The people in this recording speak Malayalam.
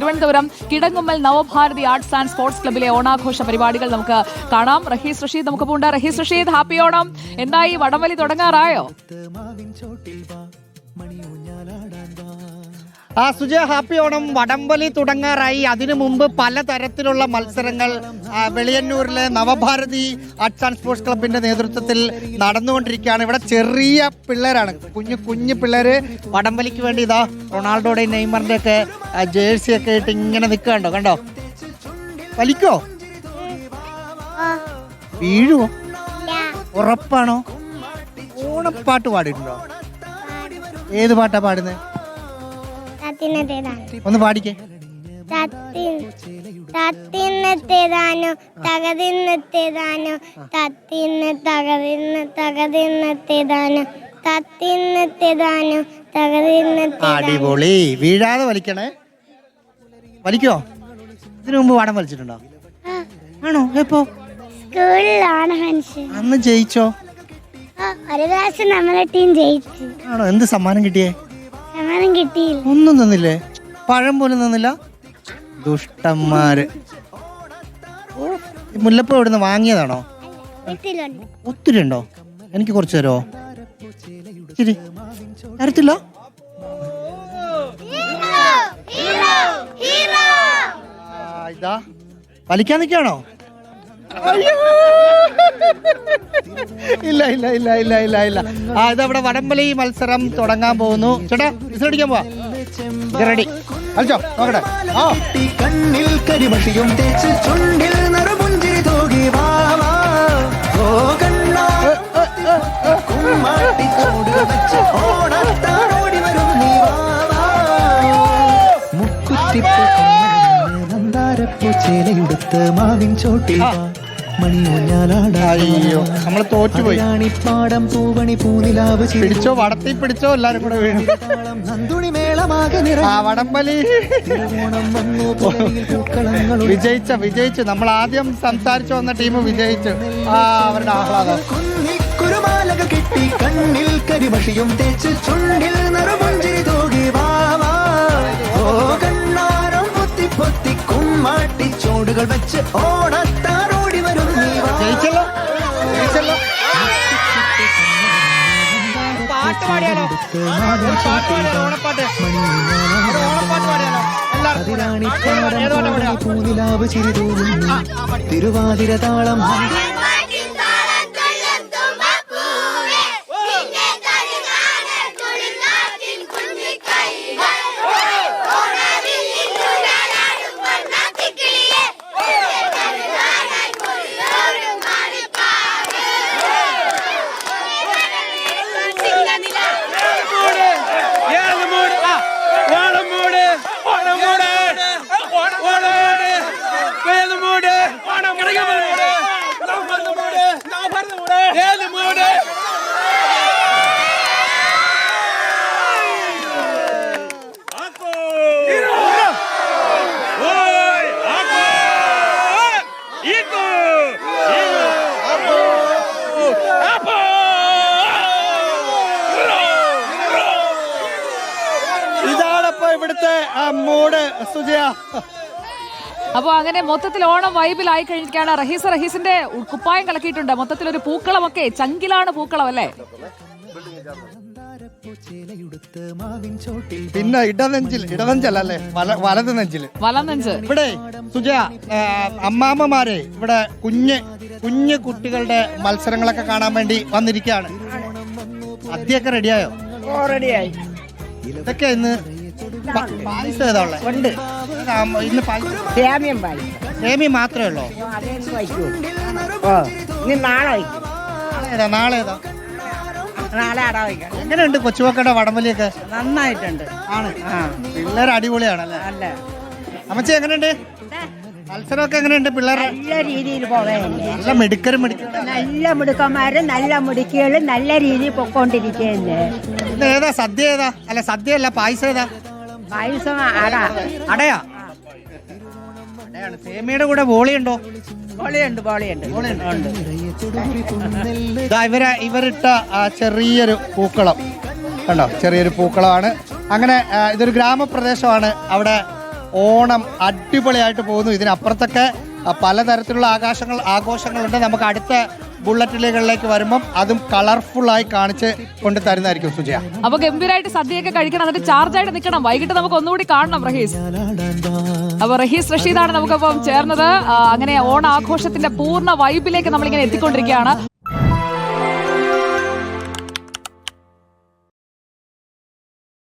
തിരുവനന്തപുരം കിടങ്ങുമ്മൽ നവഭാരതി ആർട്സ് ആൻഡ് സ്പോർട്സ് ക്ലബിലെ ഓണാഘോഷ പരിപാടികൾ നമുക്ക് കാണാം. റഹീസ് റഷീദ് നമുക്ക് പോണ്ട. റഹീസ് റഷീദ്, ഹാപ്പി ഓണം. എന്തായി, വടംവലി തുടങ്ങാറായോ? സുജയ, ഹാപ്പി ഓണം. വടംവലി തുടങ്ങാറായി. അതിനു മുമ്പ് പലതരത്തിലുള്ള മത്സരങ്ങൾ വെളിയന്നൂരിലെ നവഭാരതി ആർട്സ് ആൻഡ് സ്പോർട്സ് ക്ലബിന്റെ നേതൃത്വത്തിൽ നടന്നുകൊണ്ടിരിക്കുകയാണ്. ഇവിടെ ചെറിയ പിള്ളേരാണ്, കുഞ്ഞു പിള്ളേര് വടംവലിക്ക് വേണ്ടി ഇതാ റൊണാൾഡോയുടെയും നെയ്മറിന്റെ ഒക്കെ ജേഴ്സി ഒക്കെ ഇട്ട് ഇങ്ങനെ നിൽക്കണ്ടോ, കണ്ടോ? വലിക്കോ? വീഴുവോ? ഉറപ്പാണോ? ഓണപ്പാട്ട് പാടിയിട്ടുണ്ടോ? ഏത് പാട്ടാ പാടുന്നത്? ഒന്ന് പാടിക്കേ. അടിപൊളി. വീഴാതെ വലിക്കണേ. വലിക്കോ? ഇതിനു മുമ്പ് പാടം വലിച്ചിട്ടുണ്ടോ? ആണോ? എപ്പോ? സ്കൂളിലാണ്. അന്ന് ജയിച്ചോ? ഒരു പ്രാവശ്യം നമ്മളെ ടീം ജയിച്ചു. ആണോ? എന്ത് സമ്മാനം കിട്ടിയേ? സമ്മാനം കിട്ടിയില്ല. ഒന്നും തന്നില്ലേ? പഴം പോലും തന്നില്ല. ദുഷ്ടന്മാര്. മുല്ലപ്പൂ ഇവിടുന്ന് വാങ്ങിയതാണോ? ഒത്തിരി ഉണ്ടോ? എനിക്ക് കുറച്ച് തരുമോ? ശരി, തരത്തില്ല. ഇതാ വലിക്കാൻ നിൽക്കാണോ? ഇല്ല ഇല്ല ഇല്ല ഇല്ല ഇല്ല ഇല്ല. ഇതവിടെ വടംവലി മത്സരം തുടങ്ങാൻ പോകുന്നു. ചേട്ടാ, വിസിലടിക്കാൻ പോവാ. റെഡി? കളിച്ചോ, നോക്കട്ടെ. കണ്ണിൽ കരിമഷിയും തേച്ച് ചുണ്ടിൽ നറുപുഞ്ചിരി തോകി വാവാ ഓ കണ്ണാ കുമ്മാട്ടി ചൂട് വെച്ച് ഓണത്താറോടി വരും നീ വാവാ മുക്കുറ്റിപ്പൂ നന്ദാരപ്പൂ ചേലയുടുത്ത് മാവിൻ ചോട്ടിൽ അയ്യോ, നമ്മള് തോറ്റുപോയി. പാടം പൂവണി പൂനിലാവ് പിടിച്ചോ, വടത്തി പിടിച്ചോ, എല്ലാരും കൂടെ വീഴും. വടംവലി വിജയിച്ചു. നമ്മൾ ആദ്യം സംസാരിച്ചു വന്ന ടീം വിജയിച്ചു. അവരുടെ ആഹ്ലാദം. കുരുമാലകൾ കിട്ടി കണ്ണിൽ കരിമഷിയും തേച്ച് ചുണ്ടിൽ നറുപുഞ്ചിരി തോകി വാവാ ഓ കണ്ണാരം പൊത്തി പൊത്തി കുമ്മാട്ടി ചോടുകൾ വെച്ച് ഓണത്താറോടി വരും നീ ജയിച്ചല്ലോ. പാട്ട് പാടിയാലോ? ഓണപ്പാട്ട്. പൂനിലാവ് ചിരിതൂരും തിരുവാതിര താളം ഇവിടുത്തെ മൂഡ്. സുജയ, അപ്പൊ അങ്ങനെ മൊത്തത്തിൽ ഓണം വൈബിലായി കഴിഞ്ഞിരിക്കുകയാണ്. റഹീസിന്റെ കുപ്പായം കലക്കിയിട്ടുണ്ട്. മൊത്തത്തിലൊരു പൂക്കളമൊക്കെ ചങ്കിലാണ് പൂക്കളം അല്ലേ? പിന്നെ ഇടനെഞ്ചല്ലേ, വലത് നെഞ്ചില്. ഇവിടെ സുജയ, അമ്മാമ്മമാരെ ഇവിടെ കുഞ്ഞ് കുട്ടികളുടെ മത്സരങ്ങളൊക്കെ കാണാൻ വേണ്ടി വന്നിരിക്കുകയാണ്. സദ്യയൊക്കെ റെഡിയായോ? റെഡിയായി. ഇതൊക്കെ ഇന്ന് പായസം ഏതാ ഉള്ളത്? ഉണ്ട്. ഇന്ന് സേമിയ മാത്രമേ ഉള്ളൂ? നാളെ ഏതാ? എങ്ങനെയുണ്ട് കൊച്ചുമക്കളുടെ വടംവലിയൊക്കെ? നന്നായിട്ടുണ്ട്. ആണ്. പിള്ളേർ അടിപൊളിയാണല്ലേ? അല്ല അമ്മച്ചി, എങ്ങനെയുണ്ട് മത്സരമൊക്കെ? എങ്ങനെയുണ്ട് പിള്ളേരെ? നല്ല രീതിയിൽ പോവേ. നല്ല മിടുക്കരും നല്ല മിടുക്കന്മാരും നല്ല മിടുക്കികളും നല്ല രീതിയിൽ പൊക്കോണ്ടിരിക്കുകയല്ലേ. ഏതാ സദ്യ? ഏതാ? അല്ല, സദ്യ അല്ല, പായസം ഏതാ? പായസം അടയാ? സേമിയുടെ കൂടെ ബോളിയുണ്ടോ? ബോളിയുണ്ട്. ഇവരിട്ട ചെറിയൊരു പൂക്കളം കണ്ടോ? ചെറിയൊരു പൂക്കളമാണ്. അങ്ങനെ ഇതൊരു ഗ്രാമപ്രദേശമാണ്. അവിടെ ഓണം അടിപൊളിയായിട്ട് പോകുന്നു. ഇതിനപ്പുറത്തൊക്കെ പലതരത്തിലുള്ള ആഘോഷങ്ങളുണ്ട്. നമുക്ക് അടുത്ത ബുള്ളറ്റിലേക്ക് വരുമ്പം അതും കളർഫുള്ളായി കാണിച്ച് കൊണ്ട് തരുന്നതായിരിക്കും സുജയ. അപ്പൊ ഗംഭീരമായിട്ട് സദ്യയൊക്കെ കഴിക്കണം, എന്നിട്ട് ചാർജ് ആയിട്ട് നിൽക്കണം. വൈകിട്ട് നമുക്ക് ഒന്നുകൂടി കാണണം റഹീസ്. അപ്പൊ റഹീസ് റഷീദാണ് നമുക്കിപ്പം ചേർന്നത്. അങ്ങനെ ഓണാഘോഷത്തിന്റെ പൂർണ്ണ വൈബിലേക്ക് നമ്മളിങ്ങനെ എത്തിക്കൊണ്ടിരിക്കുകയാണ്.